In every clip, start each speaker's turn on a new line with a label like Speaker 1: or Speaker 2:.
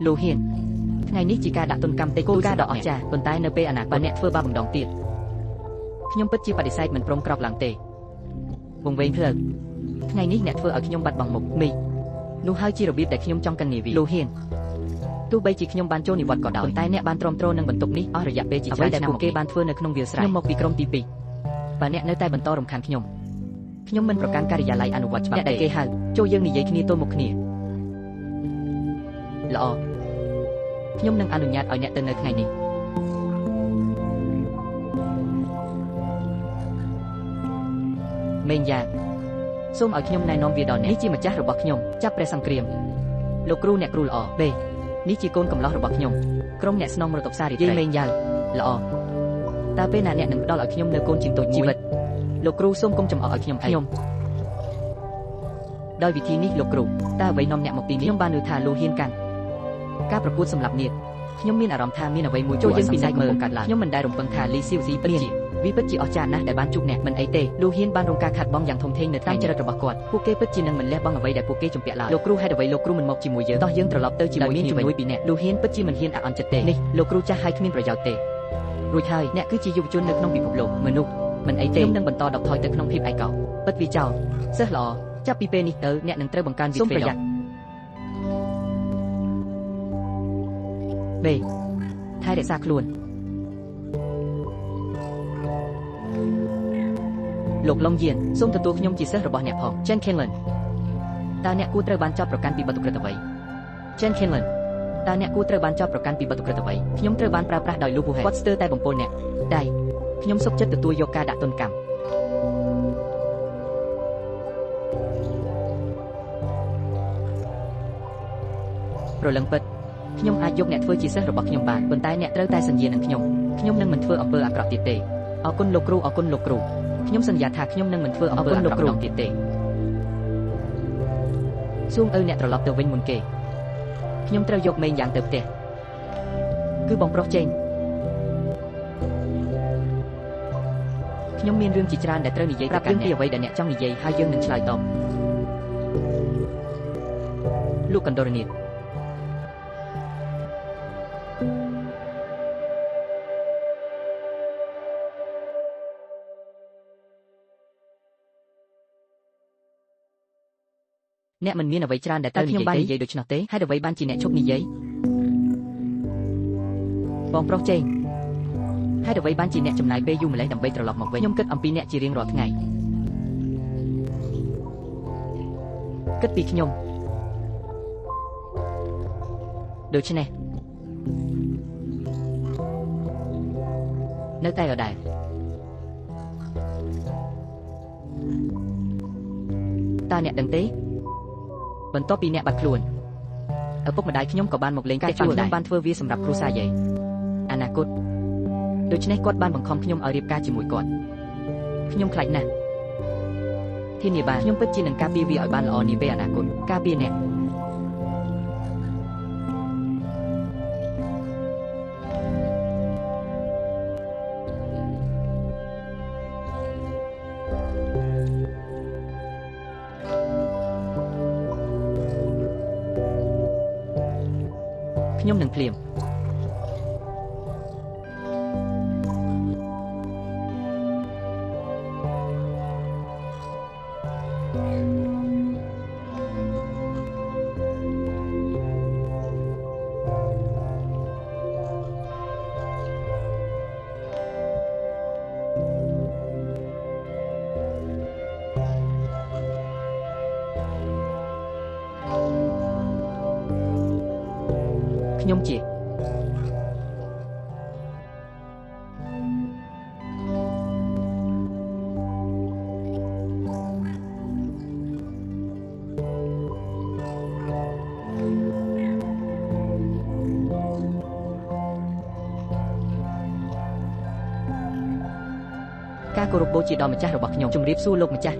Speaker 1: លោកហ៊ានថ្ងៃនេះជាការដាក់ទណ្ឌកម្មទេគោលការណ៍ដ៏អស្ចារ្យប៉ុន្តែនៅពេលអនាគតអ្នកធ្វើបាបម្ដងទៀតខ្ញុំពិតជាបដិសេធមិនព្រមក្រោកឡើងទេវង្វេងផ្លូវថ្ងៃនេះអ្នកធ្វើឲ្យខ្ញុំបាត់បង់មុខមេឃនោះហើយជារបៀបដែលខ្ញុំចង់កញ្ញាវីលោកហ៊ានទោះបីជាខ្ញុំបានចូលនិវត្តន៍ក៏ដោយប៉ុន្តែអ្នកបានទ្រាំទ្រនឹងបន្ទុកនេះអស់រយៈពេលជាច្រើនឆ្នាំមកគេបានធ្វើនៅក្នុងវាលស្រែខ្ញុំមកពីក្រុមទី2បើអ្នកនៅតែបន្តរំខានខ្ញុំមិនប្រកាន់ការិយាល័យអនុវត្តច្បាប់ដែលគេហៅចូលយើងនិយាយគ្នាទល់មុខគ្នាល្អខ្ញុំនឹងអនុញ្ញាតឲ្យអ្នកទៅនៅថ្ងៃនេះមេងយ៉ាសូមឲ្យខ្ញុំណែនាំវាដល់អ្នកនេះជាម្ចាស់របស់ខ្ញុំចាប់ព្រះសង្គ្រាមលោកគ្រូអ្នកគ្រូល្អបេនេះជាកូនកំឡោះរបស់ខ្ញុំក្រុមអ្នកស្នងមរតកសារីត្រីមេងយ៉ាល្អតើពេលណាអ្នកនឹងផ្ដល់ឲ្យខ្ញុំនៅកូនជាងតូចជីវិតលោកគ្រូសូមកុំចំអកឲ្យខ្ញុំដោយវិធីនេះលោកគ្រូតើអ្វីនាំអ្នកមកទីនេះខ្ញុំបានឮថាលោកហ៊ានកាន់ការប្រកួតសម្រាប់នាគខ្ញុំមានអារម្មណ៍ថាមានអ្វីមួយចូលយើងពិសេសមើលកាត់ឡើងខ្ញុំមិនដែលរំពឹងថាលីស៊ីវស៊ីពិតជាវាពិតជាអស្ចារ្យណាស់ដែលបានជួបអ្នកមិនអីទេលោកហ៊ានបានរងការខាត់បងយ៉ាងធំធេងនៅតាមចរិតរបស់គាត់ពួកគេពិតជានឹងមិនលះបង់អ្វីដែលពួកគេជំពាក់ឡើយលោកគ្រូហេតុអ្វីលោកគ្រូមិនមកជាមួយយើងតោះយើងត្រឡប់ទៅជាមួយមានជំនួយពីអ្នកលោកហ៊ានពិតជាមិនហ៊ានអាក់អន់ចិត្តទេនេះលោកគ្រូចាស់ហើយគ្មានប្រយោជន៍ទេរួចហើយអ្នកគឺជាយុវជននៅក្នុងពិភពលោកមនុស្សមិនអីទេខ្ញុំនឹងបន្តដកថយទៅក្នុងភាពឯកោពិតវាចោលសិស្សល្អចាប់ពីពេលនេះទៅអ្នកនឹងត្រូវបង្កើនវិទ្យាប្រយ័ត្នបេថែរក្សាខ្លួនលោកឡុងយៀនសូមទទួលខ្ញុំជាសិស្សរបស់អ្នកផង Chen Kenlin តើអ្នកគួរត្រូវបានចោទប្រកាន់ពីបទឧក្រិដ្ឋអ្វី Chen Kenlin តើអ្នកគួរត្រូវបានចោទប្រកាន់ពីបទឧក្រិដ្ឋអ្វីខ្ញុំត្រូវបានប្រើប្រាស់ដោយលោកវូហេគាត់ស្ទើរតែបំពល់អ្នកដៃខ្ញុំសុខចិត្តទទួលយកការដាក់ទណ្ឌកម្មប្រលឹងពិតខ្ញុំអាចយកអ្នកធ្វើជាសិស្សរបស់ខ្ញុំបានប៉ុន្តែអ្នកត្រូវតែសន្យានឹងខ្ញុំនឹងមិនធ្វើអំពើអាក្រក់ទៀតទេអរគុណលោកគ្រូអរគុណលោកគ្រូខ្ញុំសន្យាថាខ្ញុំនឹងមិនធ្វើអំពើអាក្រក់ទៀតទេសូមឲ្យអ្នកត្រឡប់ទៅវិញមុនគេខ្ញុំត្រូវយកមេងយ៉ាងទៅផ្ទះគឺបងប្រុសចេញខ្ញុំមានរឿងជាច្រើនដែលត្រូវនិយាយប្រាប់យើងពីអ្វីដែលអ្នកចង់និយាយហើយយើងនឹងឆ្លើយតបលោកកណ្ដុរនីតអ្នកមិនមានអ្វីច្រើនដែលត្រូវនិយាយដូច្នោះទេហើយអ្វីបានជាអ្នកឈប់និយាយបងប្រុសចេងហើយអ្វីបានជាអ្នកចំណាយពេលយូរម្លេះដើម្បីត្រឡប់មកវិញខ្ញុំគិតអំពីអ្នកជារៀងរាល់ថ្ងៃគិតពីខ្ញុំដូច្នេះនៅតែដដែលតើអ្នកដឹងទេបន្ទាប់ពីអ្នកបាត់ខ្លួនឪពុកម្ដាយខ្ញុំក៏បានមកលេងកាយជួលខ្ញុំបានធ្វើវាសម្រាប់គ្រួសារយាយអនាគតដូច្នេះគាត់បានបង្ខំខ្ញុំឲ្យរៀបការជាមួយគាត់ខ្ញុំខ្លាចណាស់ធានាបានខ្ញុំពិតជានឹងការពារវាឲ្យបានល្អនាពេលអនាគតការពារអ្នកខ្ញុំនឹងភ្លាមខ្ញុំជាការគោរពបូជាដល់ម្ចាស់របស់ខ្ញុំជំរាបសួរលោកម្ចាស់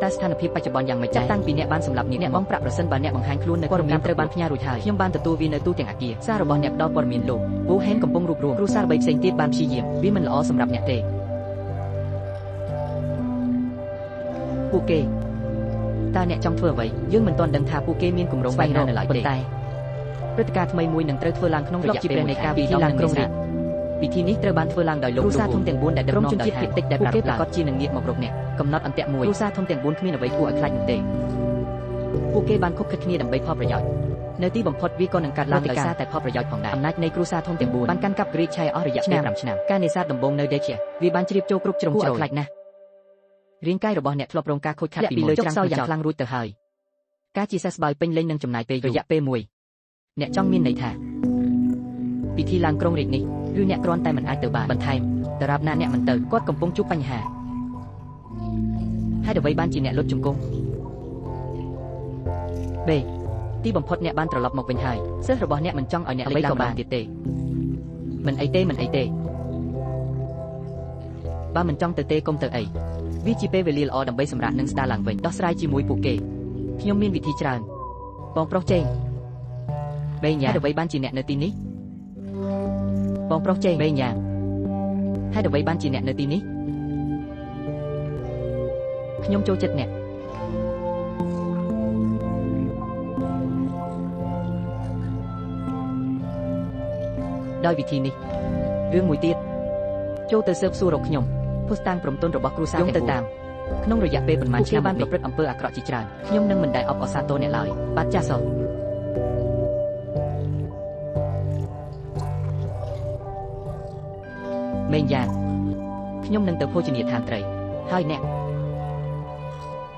Speaker 1: តើស្ថានភាពបច្ចុប្បន្នយ៉ាងម៉េចចាស់តាំងពីអ្នកបានសម្លាប់អ្នកបង់ប្រាក់ប្រសិនបើអ្នកបង្ហាញខ្លួននៅព័ត៌មានត្រូវបានផ្ញើរួចហើយខ្ញុំបានទទួលវានៅទូទាំងអគារសាររបស់អ្នកផ្ដល់ព័ត៌មានលោកវូហេនកំពុងរួបរวมគ្រូសារ3ផ្សេងទៀតបានព្យាយាមវាមិនល្អសម្រាប់អ្នកទេ ពួកគេតើអ្នកចង់ធ្វើអ្វីយើងមិនទាន់ដឹងថាពួកគេមានគម្រោងបែបណានៅឡើយទេតែព្រឹត្តិការណ៍ថ្មីមួយនឹងត្រូវធ្វើឡើងក្នុងរយៈពេល1ខែពីឡើងក្រុងរាជពិធីនេះត្រូវបានធ្វើឡើងដោយលោកគ្រូសាធំទាំង4ដែលដឹកនាំជនជាតិភាគតិចដែលពួកគេប្រកាសជានឹងងាកមករកអ្នកកំណត់អន្ទាក់មួយគ្រូសាធំទាំង4គ្មានអ្វីគួរឲ្យខ្លាចនោះទេពួកគេបានខុបខិតគ្នាដើម្បីផលប្រយោជន៍នៅទីបំផុតវាក៏នឹងកាត់ឡើងដោយសារតែផលប្រយោជន៍ផងដែរអំណាចនៃគ្រូសាធំទាំង4បានកាន់កាប់រាជឆាយអស់រយៈពេល5ឆ្នាំការនេសាទដំបូងនៅដេជៀវាបានជ្រាបចូលគ្រប់ជ្រុងជ្រោយខ្លាចណាស់រាងកាយរបស់អ្នកធ្លាប់រងការខូចខាតពីលើចុងសោយ៉ាងខ្លាំងរួចទៅហើយការជាសះស្បើយពេញលេញនឹងចំណាយពេលរយៈពេលមួយអ្នកចង់មានន័យថាពិធីឡើងក្រុងរាជនេះឬអ្នកគ្រាន់តែមិនអាចទៅបានបន្ថែមតារាបណាអ្នកមិនទៅគាត់កំពុងជួបបញ្ហាហើយអ្វីបានជាអ្នកលុតជង្គង់បេទីបំផុតអ្នកបានត្រឡប់មកវិញហើយសិស្សរបស់អ្នកមិនចង់ឲ្យអ្នកលេចឡើងទៀតទេមិនអីទេបើមិនចង់ទៅទេកុំទៅអីវាជាពេលវេលាល្អដើម្បីសម្រាប់នឹងស្ដារឡើងវិញដោះស្រាយជាមួយពួកគេខ្ញុំមានវិធីច្រើនបងប្រុសចេងបេញ៉ាអ្វីបានជាអ្នកនៅទីនេះបងប្រុសចេងបេញ៉ាហើយអ្វីបានជាអ្នកនៅទីនេះខ្ញុំចូលចិត្តអ្នកដោយវិធីនេះរឿងមួយទៀតចូលទៅស៊ើបសួររកខ្ញុំភស្តុតាងព្រមទុនរបស់គ្រូសាយងទៅតាមក្នុងរយៈពេលប្រមាណឆ្នាំបានប្រព្រឹត្តអំពើអាក្រក់ជាច្រើនខ្ញុំនឹងមិនដែលអបអរសាទរអ្នកឡើយបាទចាសសូមេងយ៉ាងខ្ញុំនឹងទៅភោជនីយដ្ឋានត្រីហើយអ្នក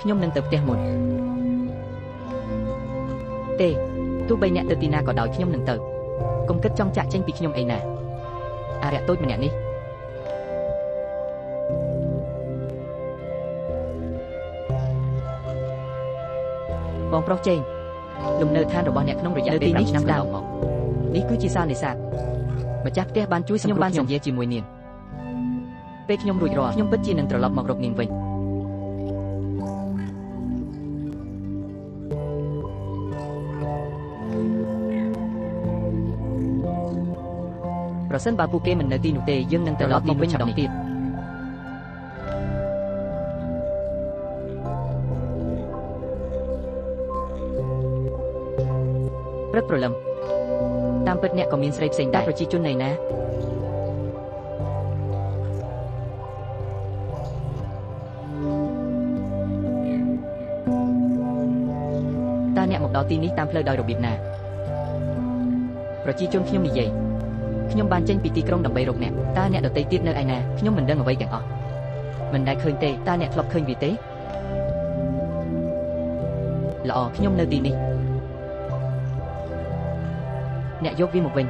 Speaker 1: ខ្ញុំនឹងទៅផ្ទះមុនទេទោះបីអ្នកទៅទីណាក៏ដោយខ្ញុំនឹងទៅកុំគិតចង់ចាក់ចេញពីខ្ញុំអីណាអរិយតូចម្នាក់នេះបងប្រុសចេងលំនៅឋានរបស់អ្នកក្នុងរយៈពេល5ឆ្នាំកន្លងមកនេះគឺជាសាលនេសាទម្ចាស់ផ្ទះបានជួយខ្ញុំបានសន្យាជាមួយនាងពេលខ្ញុំរួចរាល់ខ្ញុំពិតជានឹងត្រឡប់មករកនាងវិញប្រសិនបើពួកគេមិននៅទីនោះទេយើងនឹងត្រឡប់មកវិញម្ដងទៀតព្រឹកព្រលឹមតាមពិតអ្នកក៏មានស្រីផ្សេងដែរប្រជាជនណៃណាតើអ្នកមកដល់ទីនេះតាមផ្លូវដោយរបៀបណាប្រជាជនខ្ញុំនិយាយខ្ញុំបានចេញពីទីក្រុងដើម្បីរកអ្នកតើអ្នកដទៃទៀតនៅឯណាខ្ញុំមិនដឹងអ្វីទាំងអស់មិនដែលឃើញទេតើអ្នកធ្លាប់ឃើញវាទេល្អខ្ញុំនៅទីនេះអ្នកយកវាមកវិញ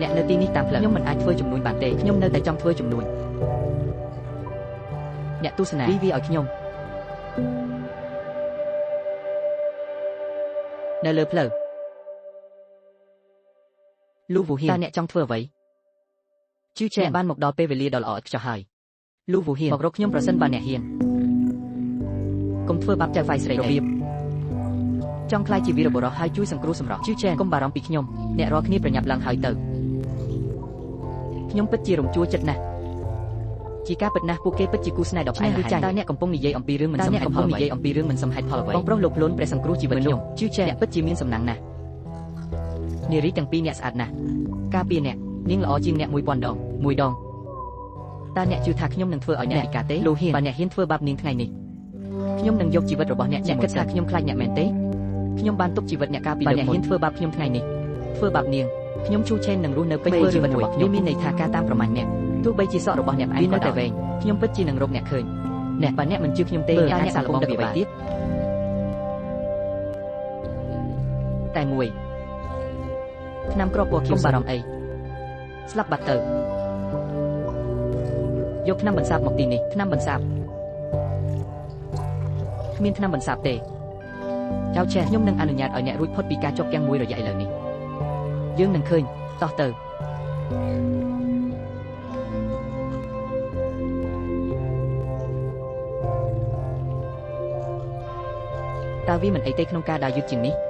Speaker 1: អ្នកនៅទីនេះតាមផ្លូវខ្ញុំមិនអាចធ្វើជំនួញបានទេខ្ញុំនៅតែចង់ធ្វើជំនួញអ្នកទស្សនាវាឲ្យខ្ញុំនៅលើផ្លូវលូវូហ៊ីនតើអ្នកចង់ធ្វើអ្វីជឿជាក់បានមកដល់ពេលវេលាដ៏ល្អឥតខ្ចោះហើយលូវូហ៊ីនមករកខ្ញុំប្រសិនបើអ្នកហ៊ានកុំធ្វើបាបចៅហ្វាយស្រីរបៀបចង់ខ្លាចជាវីរបុរសហើយជួយសង្គ្រោះសម្រស់ជឿជាក់កុំបារម្ភពីខ្ញុំអ្នករាល់គ្នាប្រញាប់ឡើងហើយទៅខ្ញុំពិតជារំជួលចិត្តណាស់ជាការពិតណាស់ពួកគេពិតជាគូស្នេហ៍ដ៏ផ្អែមឬចាញ់តើអ្នកកំពុងនិយាយអំពីរឿងមិនសមហេតុផលអ្វីបងប្រុសលោកខ្លួនព្រះសង្គ្រោះជីវិតខ្ញុំជឿជាក់អ្នកពិតជាមានសំណាងណាស់នារីទាំងពីរអ្នកស្អាតណាស់ការពារអ្នកនាងល្អជាងអ្នក1000ដង1ដងតើអ្នកជឿថាខ្ញុំនឹងធ្វើឲ្យអ្នកពិការទេលូហ៊ីនបើអ្នកហ៊ានធ្វើបាបនាងថ្ងៃនេះខ្ញុំនឹងយកជីវិតរបស់អ្នកគិតថាខ្ញុំខ្លាចអ្នកមែនទេខ្ញុំបានទុកជីវិតអ្នកការពីលើអ្នកហ៊ានធ្វើបាបខ្ញុំថ្ងៃនេះធ្វើបាបនាងខ្ញុំឈូឆេននឹងរស់នៅពេញធ្វើជីវិតរបស់ខ្ញុំមានន័យថាការតាមប្រមាញ់អ្នកទោះបីជាសក់របស់អ្នកផ្អែមនៅតែវែងខ្ញុំពិតជានឹងរកអ្នកឃើញអ្នកបើអ្នកមិនជឿខ្ញុំទេតើអ្នកសាឡបងដឹកអ្វីទៀតតែមួយឆ្នាំគ្រាប់ពណ៌ខៀវបារម្ភអីស្លាប់បាត់ទៅយកឆ្នាំបន្សាបមកទីនេះឆ្នាំបន្សាបគ្មានឆ្នាំបន្សាបទេចៅឆេះខ្ញុំនឹងអនុញ្ញាតឲ្យអ្នករួចផុតពីការជាប់គាំងមួយរយៈឥឡូវនេះយើងនឹងឃើញតោះទៅតើវាមិនអីទេក្នុងការដើរយឺតជាងនេះ